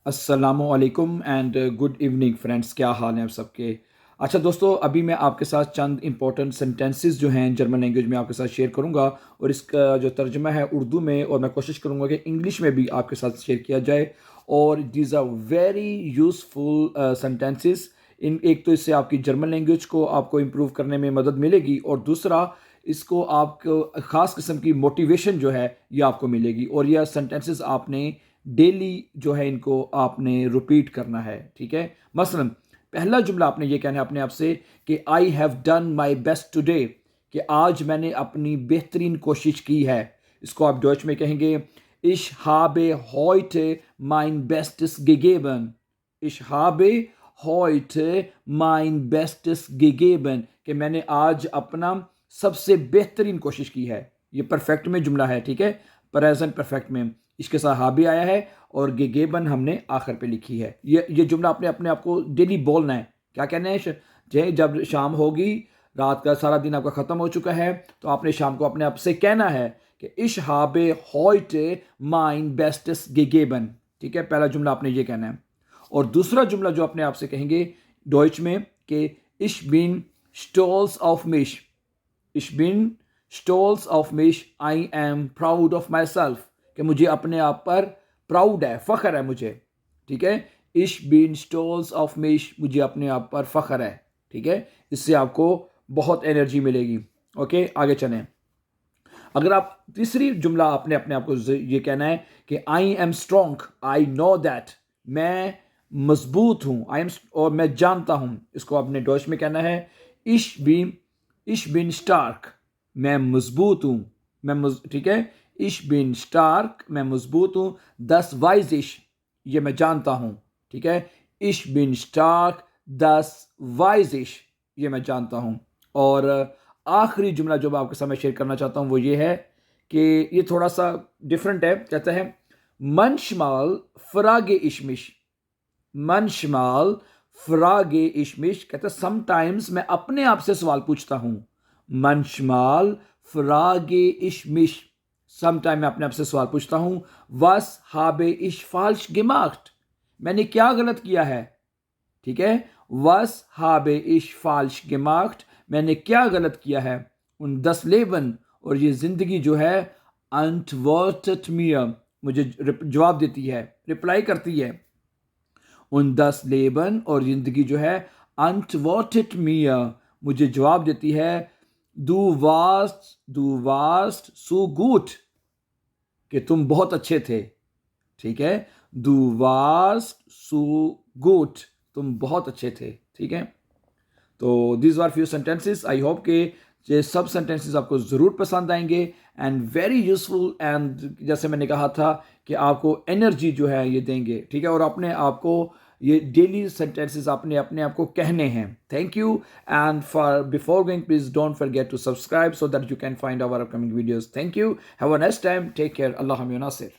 अस्सलामुअलैकुम and good evening friends, क्या हाल हैं आप सबके। अच्छा दोस्तों, अभी मैं आपके साथ चंद इंपॉर्टेंट सेंटेंसेस जो हैं जर्मन लैंग्वेज में आपके साथ शेयर करूंगा, और इसका जो तर्जुमा है उर्दू में, और मैं कोशिश करूंगा कि इंग्लिश में भी आपके साथ शेयर किया जाए। और these are very useful sentences. इन एक तो इससे आपकी जर्मन लैंग्वेज को आपको इम्प्रूव करने में मदद मिलेगी, और दूसरा इसको आपको ख़ास किस्म की मोटिवेशन जो है ये आपको मिलेगी। और यह सेंटेंसेस आपने डेली जो है इनको आपने रिपीट करना है, ठीक है। मसलन पहला जुमला आपने ये कहना है अपने आप से कि I have done my best today, कि आज मैंने अपनी बेहतरीन कोशिश की है। इसको आप डॉच में कहेंगे इश habe heute mein bestes gegeben। इश habe heute mein bestes gegeben, कि मैंने आज अपना सबसे बेहतरीन कोशिश की है। ये परफेक्ट में जुमला है, ठीक है, प्रेजेंट परफेक्ट में इसके साथ हाबी आया है, और गेगेबन हमने आखिर पे लिखी है। ये जुमला आपने अपने आप को डेली बोलना है। क्या कहना है, जब शाम होगी, रात का सारा दिन आपका ख़त्म हो चुका है, तो आपने शाम को अपने आप से कहना है कि इश habe heute mein bestes gegeben, ठीक है। पहला जुमला आपने ये कहना है। और दूसरा जुमला जो अपने आप से कहेंगे डॉइच में कि ich bin stolz auf mich, ich bin stolz auf mich, I am proud of myself, कि मुझे अपने आप पर प्राउड है, फ़ख्र है मुझे, ठीक है। ich bin stolz auf mich, मुझे अपने आप पर फ़ख्र है, ठीक है। इससे आपको बहुत एनर्जी मिलेगी। ओके, आगे चलें। अगर आप तीसरी जुमला आपने अपने आप को ये कहना है कि I am strong, I know that, मैं मजबूत हूँ, आई एम, और मैं जानता हूँ। इसको आपने डॉच में कहना है इश बिन स्टार्क, मैं मजबूत हूँ, ठीक है। इश बिन स्टार्क, मैं मजबूत हूँ। दस वाइज इश, ये मैं जानता हूँ, ठीक है। इश बिन स्टार्क दस वाइज इश, ये मैं जानता हूँ। और आखिरी जुमला जो मैं आपके सामने शेयर करना चाहता हूँ वो ये है कि ये थोड़ा सा डिफरेंट है। कहता है manchmal frage ich mich, manchmal frage ich mich, कहता है समटाइम्स मैं अपने आप से सवाल पूछता हूँ। manchmal frage ich mich, sometime मैं अपने आप से सवाल पूछता हूँ। was habe ich falsch gemacht, मैंने क्या गलत किया है, ठीक है। was habe ich falsch gemacht, मैंने क्या गलत किया है। उन 10 लेबन, और ये ज़िंदगी जो है antwortet mir, मुझे जवाब देती है, रिप्लाई करती है। उन 10 लेबन, और ज़िंदगी जो है antwortet mir, मुझे जवाब देती है। du warst so gut, कि तुम बहुत अच्छे थे, ठीक है। du warst so gut, तुम बहुत अच्छे थे, ठीक है। तो this are few sentences. I hope कि ये सब सेंटेंसेस आपको ज़रूर पसंद आएंगे एंड वेरी यूजफुल, एंड जैसे मैंने कहा था कि आपको एनर्जी जो है ये देंगे, ठीक है। और अपने आप को ये डेली सेंटेंसेस आपने अपने आप को कहने हैं। Thank you, and for before going please don't forget to subscribe so that you can find our upcoming videos. Thank you, have a nice time, take care, Allah Nasir.